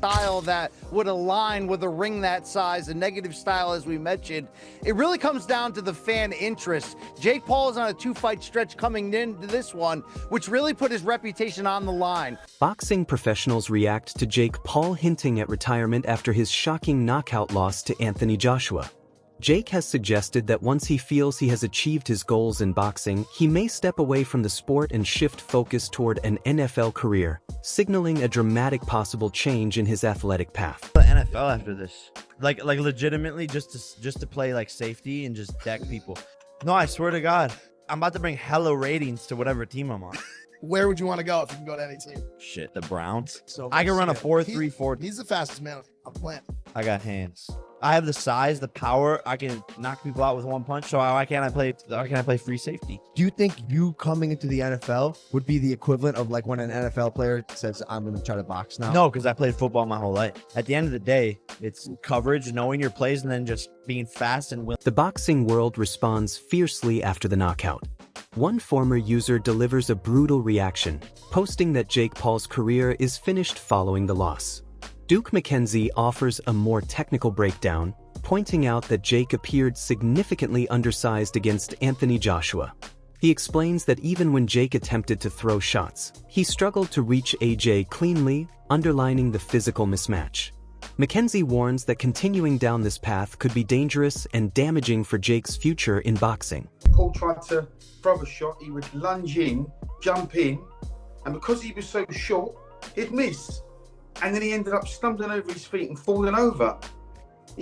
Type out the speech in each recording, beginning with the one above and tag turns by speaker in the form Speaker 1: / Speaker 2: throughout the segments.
Speaker 1: style that would align with a ring that size, a negative style, as we mentioned. It really comes down to the fan interest. Jake Paul is on a 2-fight stretch coming into this one, which really put his reputation on the line.
Speaker 2: Boxing professionals react to Jake Paul hinting at retirement after his shocking knockout loss to Anthony Joshua. Jake has suggested that once he feels he has achieved his goals in boxing, he may step away from the sport and shift focus toward an NFL career, signaling a dramatic possible change in his athletic path.
Speaker 3: The NFL after this, like legitimately just to play like safety and just deck people. No, I swear to God, I'm about to bring hella ratings to whatever team I'm on.
Speaker 4: Where would you want to go if you can go to any team?
Speaker 3: Shit, the Browns.
Speaker 4: So
Speaker 3: I can run a 4.34.
Speaker 4: He's the fastest man on the planet.
Speaker 3: I got hands. I have the size, the power. I can knock people out with one punch. So why can't I play free safety?
Speaker 5: Do you think you coming into the NFL would be the equivalent of like when an NFL player says, I'm going to try to box now?
Speaker 3: No, because I played football my whole life. At the end of the day, it's coverage, knowing your plays, and then just being fast and willing.
Speaker 2: The boxing world responds fiercely after the knockout. One former user delivers a brutal reaction, posting that Jake Paul's career is finished following the loss. Duke McKenzie offers a more technical breakdown, pointing out that Jake appeared significantly undersized against Anthony Joshua. He explains that even when Jake attempted to throw shots, he struggled to reach AJ cleanly, underlining the physical mismatch. McKenzie warns that continuing down this path could be dangerous and damaging for Jake's future in boxing.
Speaker 6: Paul tried to throw a shot, he would lunge in, jump in, and because he was so short, he'd miss. And then he ended up stumbling over his feet and falling over.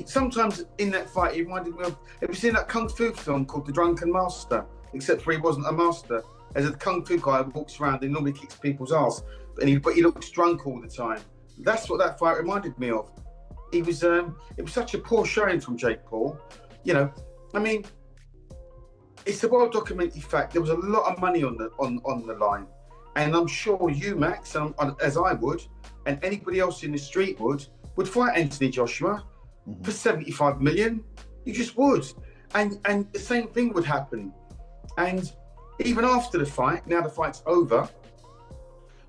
Speaker 6: Sometimes in that fight, he reminded me of, have you seen that Kung Fu film called The Drunken Master? Except for he wasn't a master. As a Kung Fu guy who walks around and normally kicks people's ass, but he looks drunk all the time. That's what that fight reminded me of. It was such a poor showing from Jake Paul. You know, I mean, it's a well-documented fact. There was a lot of money on the line. And I'm sure you, Max, as I would, and anybody else in the street would fight Anthony Joshua for 75 million. You just would. And the same thing would happen. And even after the fight, now the fight's over,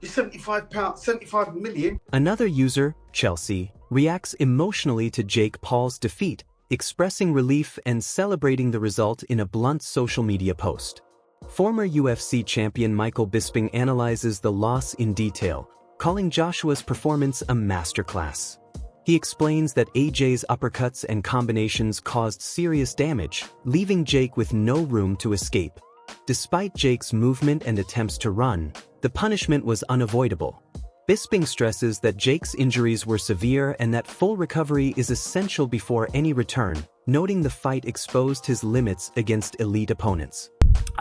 Speaker 6: you're 75 million.
Speaker 2: Another user, Chelsea, reacts emotionally to Jake Paul's defeat, expressing relief and celebrating the result in a blunt social media post. Former UFC champion Michael Bisping analyzes the loss in detail, calling Joshua's performance a masterclass. He explains that AJ's uppercuts and combinations caused serious damage, leaving Jake with no room to escape. Despite Jake's movement and attempts to run, the punishment was unavoidable. Bisping stresses that Jake's injuries were severe and that full recovery is essential before any return, noting the fight exposed his limits against elite opponents.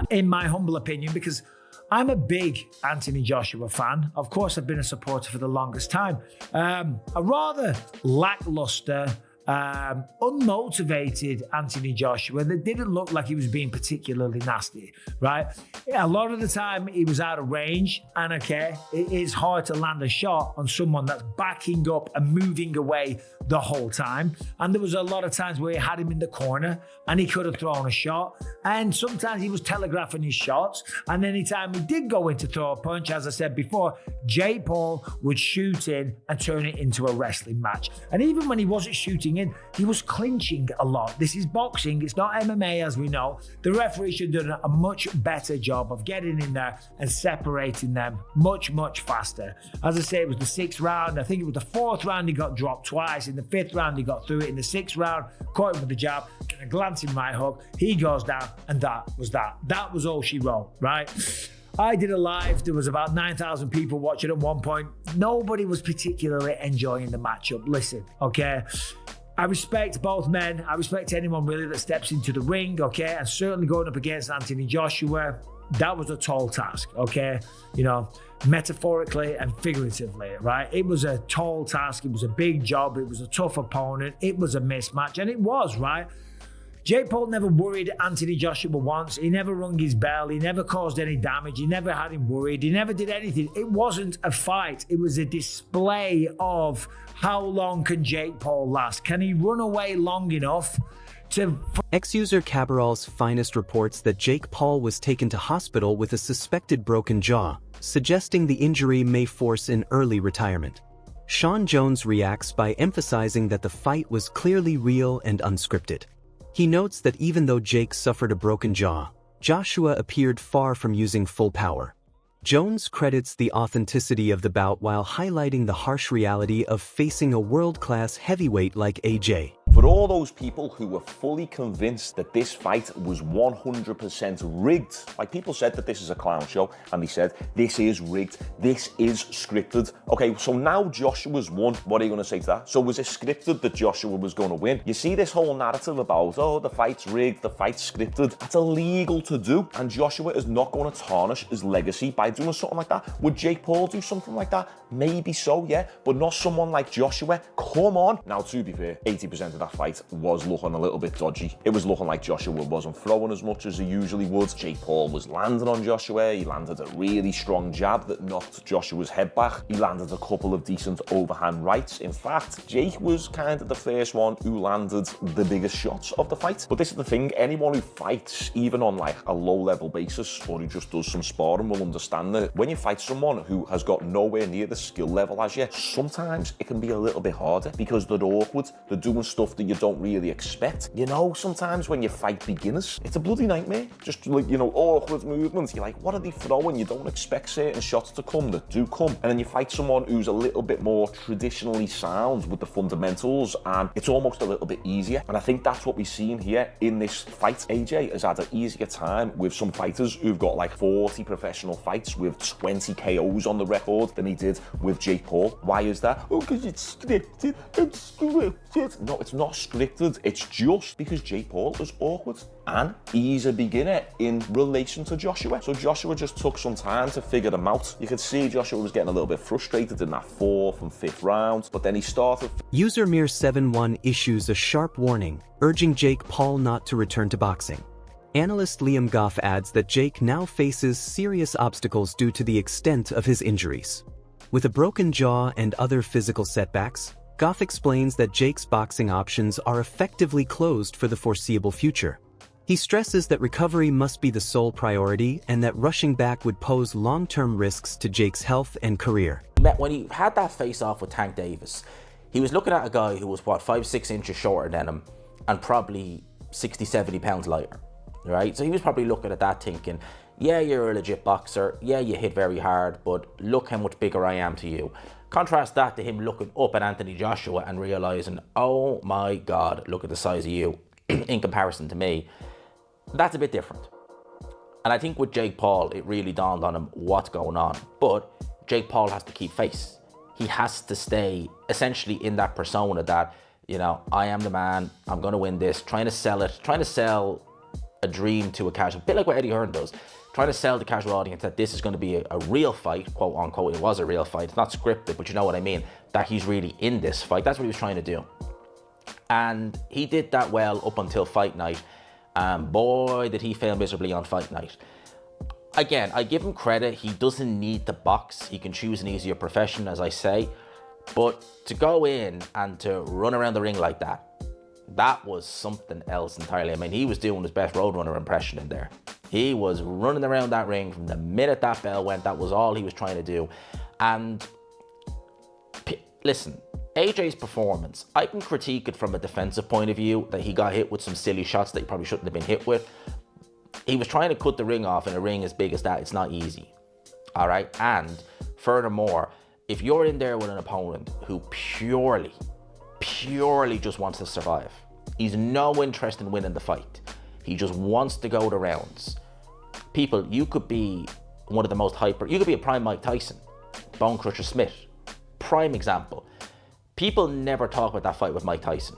Speaker 7: In my humble opinion, because I'm a big Anthony Joshua fan. Of course, I've been a supporter for the longest time. A rather lackluster, unmotivated Anthony Joshua that didn't look like he was being particularly nasty, right? Yeah, a lot of the time he was out of range, and okay, it is hard to land a shot on someone that's backing up and moving away the whole time. And there was a lot of times where he had him in the corner and he could have thrown a shot. And sometimes he was telegraphing his shots. And anytime he did go in to throw a punch, as I said before, Jake Paul would shoot in and turn it into a wrestling match. And even when he wasn't shooting in, he was clinching a lot. This is boxing, it's not MMA as we know. The referee should have done a much better job of getting in there and separating them much, much faster. As I say, it was the 6th round. I think it was the 4th round he got dropped twice. In the 5th round, he got through it. In the 6th round, caught him with the jab, and a glancing right hook. He goes down, and that was that. That was all she wrote, right? I did a live. There was about 9,000 people watching at one point. Nobody was particularly enjoying the matchup. Listen, okay? I respect both men. I respect anyone really that steps into the ring, okay? And certainly going up against Anthony Joshua, that was a tall task, okay? You know, metaphorically and figuratively, right? It was a tall task. It was a big job. It was a tough opponent. It was a mismatch, and it was, right? Jake Paul never worried Anthony Joshua once. He never rung his bell. He never caused any damage. He never had him worried. He never did anything. It wasn't a fight. It was a display of how long can Jake Paul last? Can he run away long enough to...
Speaker 2: Ex-user Cabaral's Finest reports that Jake Paul was taken to hospital with a suspected broken jaw, suggesting the injury may force an early retirement. Sean Jones reacts by emphasizing that the fight was clearly real and unscripted. He notes that even though Jake suffered a broken jaw, Joshua appeared far from using full power. Jones credits the authenticity of the bout while highlighting the harsh reality of facing a world-class heavyweight like AJ.
Speaker 8: For all those people who were fully convinced that this fight was 100% rigged, like people said that this is a clown show, and they said, this is rigged, this is scripted. Okay, so now Joshua's won. What are you going to say to that? So was it scripted that Joshua was going to win? You see this whole narrative about, oh, the fight's rigged, the fight's scripted. That's illegal to do, and Joshua is not going to tarnish his legacy by doing something like that. Would Jake Paul do something like that? Maybe so, yeah, but not someone like Joshua. Come on. Now, to be fair, 80% of that fight was looking a little bit dodgy. It was looking like Joshua wasn't throwing as much as he usually would. Jake Paul was landing on Joshua. He landed a really strong jab that knocked Joshua's head back. He landed a couple of decent overhand rights. In fact, Jake was kind of the first one who landed the biggest shots of the fight. But this is the thing, anyone who fights, even on like a low-level basis, or who just does some sparring, will understand that when you fight someone who has got nowhere near the skill level as you, sometimes it can be a little bit harder because they're awkward, they're doing stuff that you don't really expect. You know, sometimes when you fight beginners, it's a bloody nightmare. Just like, you know, awkward movements. You're like, what are they throwing? You don't expect certain shots to come that do come. And then you fight someone who's a little bit more traditionally sound with the fundamentals, and it's almost a little bit easier. And I think that's what we've seen here in this fight. AJ has had an easier time with some fighters who've got like 40 professional fights with 20 KOs on the record than he did with Jake Paul. Why is that? Oh, because it's scripted. It's scripted. No, it's not scripted. It's just because Jake Paul is awkward and he's a beginner in relation to Joshua. So Joshua just took some time to figure them out. You could see Joshua was getting a little bit frustrated in that 4th and 5th round, but then he started.
Speaker 2: User Mir71 issues a sharp warning, urging Jake Paul not to return to boxing. Analyst Liam Goff adds that Jake now faces serious obstacles due to the extent of his injuries. With a broken jaw and other physical setbacks, Goff explains that Jake's boxing options are effectively closed for the foreseeable future. He stresses that recovery must be the sole priority and that rushing back would pose long-term risks to Jake's health and career.
Speaker 9: When he had that face-off with Tank Davis, he was looking at a guy who was, what, 5-6 inches shorter than him and probably 60-70 pounds lighter, right? So he was probably looking at that thinking, yeah, you're a legit boxer, yeah, you hit very hard, but look how much bigger I am to you. Contrast that to him looking up at Anthony Joshua and realizing, oh my God, look at the size of you in comparison to me. That's a bit different. And I think with Jake Paul, it really dawned on him what's going on. But Jake Paul has to keep face. He has to stay essentially in that persona that, you know, I am the man, I'm going to win this, trying to sell a dream to a casual, a bit like what Eddie Hearn does, trying to sell the casual audience that this is going to be a real fight, quote unquote. It was a real fight. It's not scripted, but you know what I mean, that he's really in this fight. That's what he was trying to do. And he did that well up until fight night. And boy, did he fail miserably on fight night. Again, I give him credit. He doesn't need to box. He can choose an easier profession, as I say. But to go in and to run around the ring like that, that was something else entirely. I mean, he was doing his best Roadrunner impression in there. He was running around that ring from the minute that bell went. That was all he was trying to do. And listen, AJ's performance, I can critique it from a defensive point of view, that he got hit with some silly shots that he probably shouldn't have been hit with. He was trying to cut the ring off in a ring as big as that. It's not easy, all right? And furthermore, if you're in there with an opponent who purely just wants to survive, he's no interest in winning the fight. He just wants to go the rounds. People, you could be one of the most you could be a prime Mike Tyson, Bone Crusher Smith, prime example. People never talk about that fight with Mike Tyson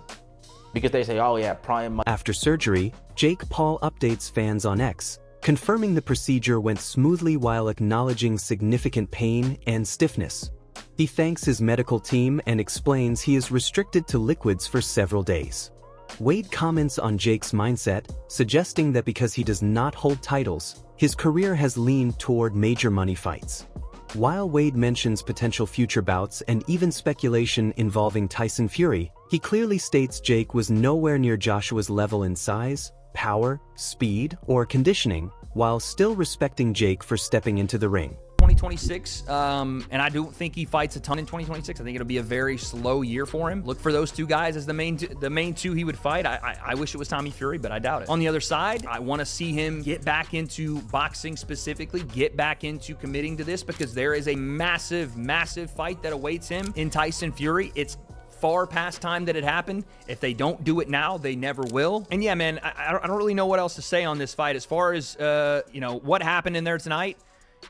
Speaker 9: because they say, oh yeah, prime Mike.
Speaker 2: After surgery, Jake Paul updates fans on X, confirming the procedure went smoothly while acknowledging significant pain and stiffness. He thanks his medical team and explains he is restricted to liquids for several days. Wade comments on Jake's mindset, suggesting that because he does not hold titles, his career has leaned toward major money fights. While Wade mentions potential future bouts and even speculation involving Tyson Fury, he clearly states Jake was nowhere near Joshua's level in size, power, speed, or conditioning, while still respecting Jake for stepping into the ring.
Speaker 10: 2026, and I don't think he fights a ton in 2026. I think it'll be a very slow year for him. Look for those two guys as the main two he would fight. I wish it was Tommy Fury, but I doubt it. On the other side, I want to see him get back into boxing specifically, get back into committing to this, because there is a massive, massive fight that awaits him in Tyson Fury. It's far past time that it happened. If they don't do it now, they never will. And yeah, man, I don't really know what else to say on this fight. As far as, what happened in there tonight,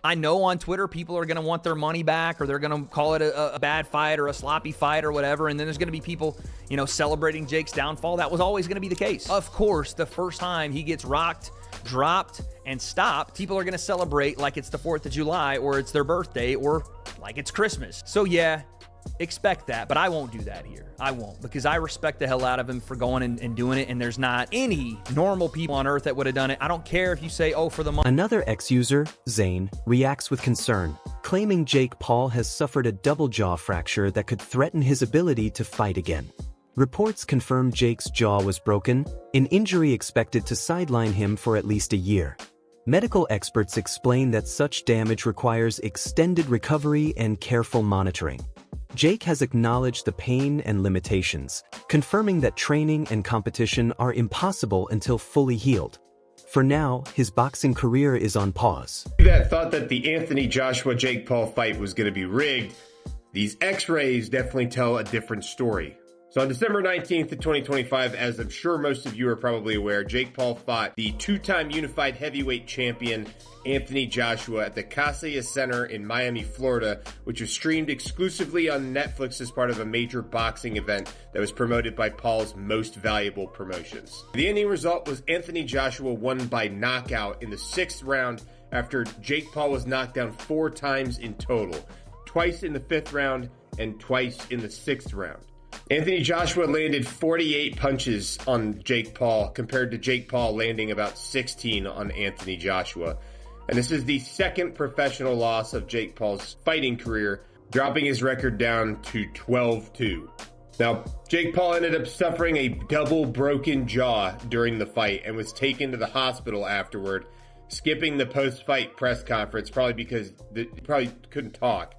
Speaker 10: I know on Twitter, people are going to want their money back, or they're going to call it a bad fight or a sloppy fight or whatever. And then there's going to be people, celebrating Jake's downfall. That was always going to be the case. Of course, the first time he gets rocked, dropped, and stopped, people are going to celebrate like it's the 4th of July, or it's their birthday, or like it's Christmas. So yeah, expect that, but I won't do that here. I won't, because I respect the hell out of him for going and doing it, and there's not any normal people on earth that would have done it. I don't care if you say, oh, for the money.
Speaker 2: Another ex-user, Zane, reacts with concern, claiming Jake Paul has suffered a double jaw fracture that could threaten his ability to fight again. Reports confirm Jake's jaw was broken, an injury expected to sideline him for at least a year. Medical experts explain that such damage requires extended recovery and careful monitoring. Jake has acknowledged the pain and limitations, confirming that training and competition are impossible until fully healed. For now, his boxing career is on pause.
Speaker 11: That thought that the Anthony Joshua-Jake Paul fight was going to be rigged, these x-rays definitely tell a different story. So on December 19th of 2025, as I'm sure most of you are probably aware, Jake Paul fought the two-time unified heavyweight champion Anthony Joshua at the Kaseya Center in Miami, Florida, which was streamed exclusively on Netflix as part of a major boxing event that was promoted by Paul's Most Valuable Promotions. The ending result was Anthony Joshua won by knockout in the 6th round after Jake Paul was knocked down 4 times in total, twice in the 5th round and twice in the 6th round. Anthony Joshua landed 48 punches on Jake Paul, compared to Jake Paul landing about 16 on Anthony Joshua. And this is the 2nd professional loss of Jake Paul's fighting career, dropping his record down to 12-2. Now, Jake Paul ended up suffering a double broken jaw during the fight and was taken to the hospital afterward, skipping the post-fight press conference, probably because he probably couldn't talk.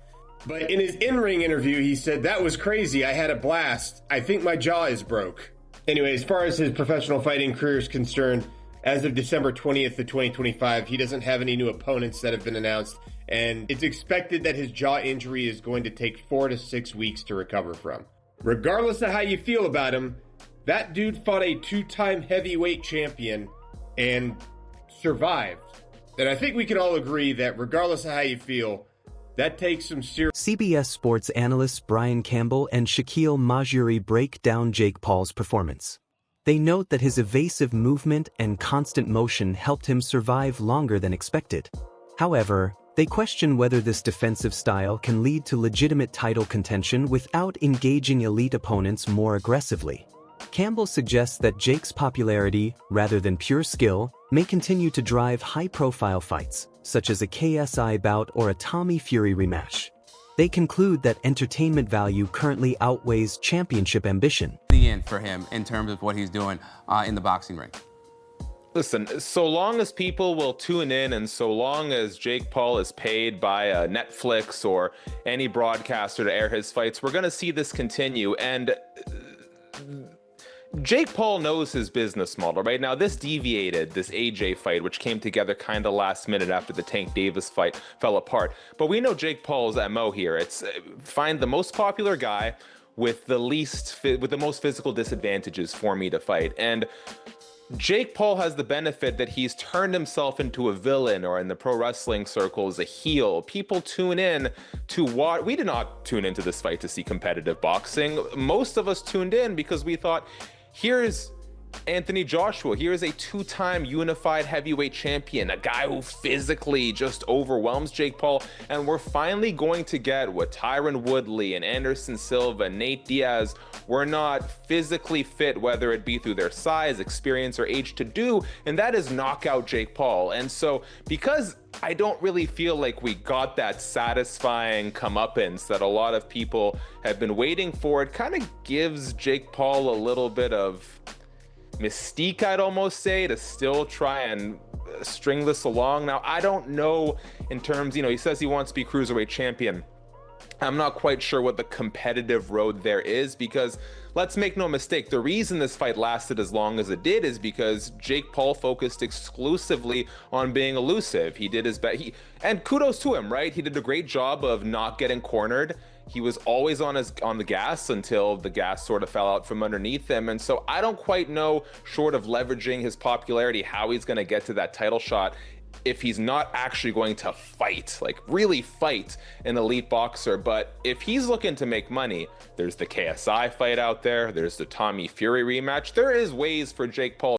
Speaker 11: But in his in-ring interview, he said, "That was crazy. I had a blast. I think my jaw is broke." Anyway, as far as his professional fighting career is concerned, as of December 20th of 2025, he doesn't have any new opponents that have been announced, and it's expected that his jaw injury is going to take 4 to 6 weeks to recover from. Regardless of how you feel about him, that dude fought a 2-time heavyweight champion and survived. And I think we can all agree that regardless of how you feel, that takes some serious...
Speaker 2: CBS Sports analysts Brian Campbell and Shaquille Mahjouri break down Jake Paul's performance. They note that his evasive movement and constant motion helped him survive longer than expected. However, they question whether this defensive style can lead to legitimate title contention without engaging elite opponents more aggressively. Campbell suggests that Jake's popularity, rather than pure skill, may continue to drive high-profile fights, such as a KSI bout or a Tommy Fury rematch. They conclude that entertainment value currently outweighs championship ambition.
Speaker 12: The end for him in terms of what he's doing in the boxing ring.
Speaker 13: Listen, so long as people will tune in and so long as Jake Paul is paid by Netflix or any broadcaster to air his fights, we're going to see this continue. And Jake Paul knows his business model, right? Now, this deviated, this AJ fight, which came together kind of last minute after the Tank Davis fight fell apart. But we know Jake Paul's MO here. It's find the most popular guy with the most physical disadvantages for me to fight. And Jake Paul has the benefit that he's turned himself into a villain, or in the pro wrestling circles, a heel. People tune in to watch. We did not tune into this fight to see competitive boxing. Most of us tuned in because we thought, here's Anthony Joshua. Here's a 2-time unified heavyweight champion, a guy who physically just overwhelms Jake Paul. And we're finally going to get what Tyron Woodley and Anderson Silva, Nate Diaz were not physically fit, whether it be through their size, experience, or age, to do, and that is knock out Jake Paul. And so, because I don't really feel like we got that satisfying comeuppance that a lot of people have been waiting for, it kind of gives Jake Paul a little bit of mystique, I'd almost say, to still try and string this along. Now, I don't know in terms, he says he wants to be cruiserweight champion. I'm not quite sure what the competitive road there is, because let's make no mistake, the reason this fight lasted as long as it did is because Jake Paul focused exclusively on being elusive. He did his best, and kudos to him, right? He did a great job of not getting cornered. He was always on the gas until the gas sort of fell out from underneath him. And so I don't quite know, short of leveraging his popularity, how he's going to get to that title shot if he's not actually going to fight, like really fight an elite boxer. But if he's looking to make money, there's the KSI fight out there. There's the Tommy Fury rematch. There is ways for Jake Paul